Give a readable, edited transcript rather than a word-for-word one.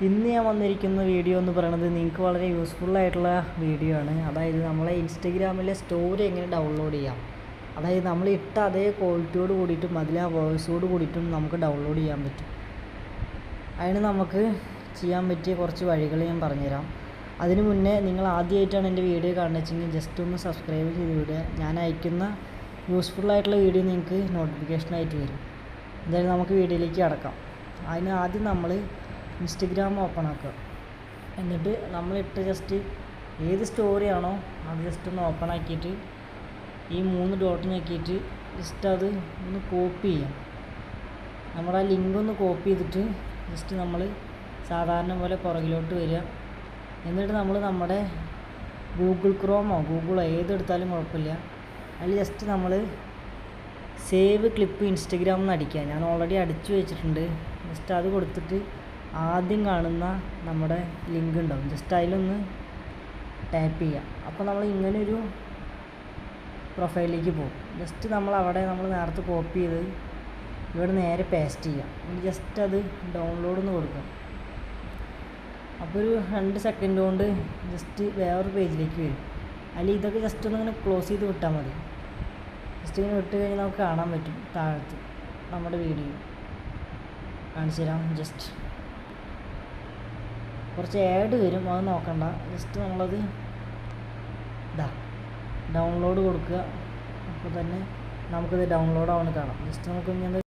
ഇന്ന് ഞാൻ വന്നിരിക്കുന്ന വീഡിയോ എന്ന് പറയുന്നത് നിങ്ങൾക്ക് വളരെ യൂസ്ഫുള്ളായിട്ടുള്ള വീഡിയോ ആണ്. അതായത് നമ്മളെ ഇൻസ്റ്റഗ്രാമിലെ സ്റ്റോറി എങ്ങനെ ഡൗൺലോഡ് ചെയ്യാം. അതായത് നമ്മൾ ഇട്ട അതേ ക്വാളിറ്റിയോട് കൂടിയിട്ടും അതിലെ ആ വോയിസോട് കൂടിയിട്ടും നമുക്ക് ഡൗൺലോഡ് ചെയ്യാൻ പറ്റും. അതിന് നമുക്ക് ചെയ്യാൻ പറ്റിയ കുറച്ച് വഴികൾ ഞാൻ പറഞ്ഞുതരാം. അതിന് മുന്നേ നിങ്ങൾ ആദ്യമായിട്ടാണ് എൻ്റെ വീഡിയോ കാണുന്നതെങ്കിൽ ജസ്റ്റ് ഒന്ന് സബ്സ്ക്രൈബ് ചെയ്ത് വിടുക. ഞാൻ അയക്കുന്ന യൂസ്ഫുള്ളായിട്ടുള്ള വീഡിയോ നിങ്ങൾക്ക് നോട്ടിഫിക്കേഷനായിട്ട് വരും. എന്തായാലും നമുക്ക് വീഡിയോയിലേക്ക് കടക്കാം. അതിന് ആദ്യം നമ്മൾ ഇൻസ്റ്റഗ്രാം ഓപ്പൺ ആക്കുക. എന്നിട്ട് നമ്മളിട്ട് ജസ്റ്റ് ഏത് സ്റ്റോറിയാണോ അത് ജസ്റ്റ് ഒന്ന് ഓപ്പൺ ആക്കിയിട്ട് ഈ 3 ഡോട്ട് ഞെക്കിയിട്ട് ജസ്റ്റ് അത് ഒന്ന് കോപ്പി ചെയ്യാം. നമ്മുടെ ആ ലിങ്ക് ഒന്ന് കോപ്പി ചെയ്തിട്ട് ജസ്റ്റ് നമ്മൾ സാധാരണ പോലെ പുറകിലോട്ട് വരിക. എന്നിട്ട് നമ്മൾ നമ്മുടെ ഗൂഗിൾ ക്രോമോ ഗൂഗിളോ ഏതെടുത്താലും കുഴപ്പമില്ല. അതിൽ ജസ്റ്റ് നമ്മൾ സേവ് ക്ലിപ്പ് ഇൻസ്റ്റഗ്രാം എന്ന് അടിക്കുക. ഞാൻ ഓൾറെഡി അടിച്ചു വെച്ചിട്ടുണ്ട്. ജസ്റ്റ് അത് കൊടുത്തിട്ട് ആദ്യം കാണുന്ന നമ്മുടെ ലിങ്ക് ഉണ്ടാവും, ജസ്റ്റ് അതിലൊന്ന് ടാപ്പ് ചെയ്യുക. അപ്പോൾ നമ്മൾ ഇങ്ങനൊരു പ്രൊഫൈലിലേക്ക് പോകും. ജസ്റ്റ് നമ്മൾ നേരത്തെ കോപ്പി ചെയ്ത് ഇവിടെ നേരെ പേസ്റ്റ് ചെയ്യാം. ജസ്റ്റ് അത് ഡൗൺലോഡ് എന്ന് കൊടുക്കാം. അപ്പോൾ ഒരു 2 സെക്കൻഡ് കൊണ്ട് ജസ്റ്റ് വേറൊരു പേജിലേക്ക് വരും. അതിൽ ഇതൊക്കെ ജസ്റ്റ് ഒന്ന് ഇങ്ങനെ ക്ലോസ് ചെയ്ത് വിട്ടാൽ മതി. ജസ്റ്റ് ഇങ്ങനെ വിട്ട് കഴിഞ്ഞാൽ നമുക്ക് കാണാൻ പറ്റും താഴത്ത് നമ്മുടെ വീഡിയോ കാണിച്ചു തരാം. ജസ്റ്റ് കുറച്ച് ആഡ് വരും, അത് നോക്കണ്ട. ജസ്റ്റ് നമ്മളത് ഡൗൺലോഡ് കൊടുക്കുക. അപ്പോൾ തന്നെ നമുക്കിത് ഡൗൺലോഡ് ആവുന്ന കാണാം. ജസ്റ്റ് നമുക്ക് ഇങ്ങനെ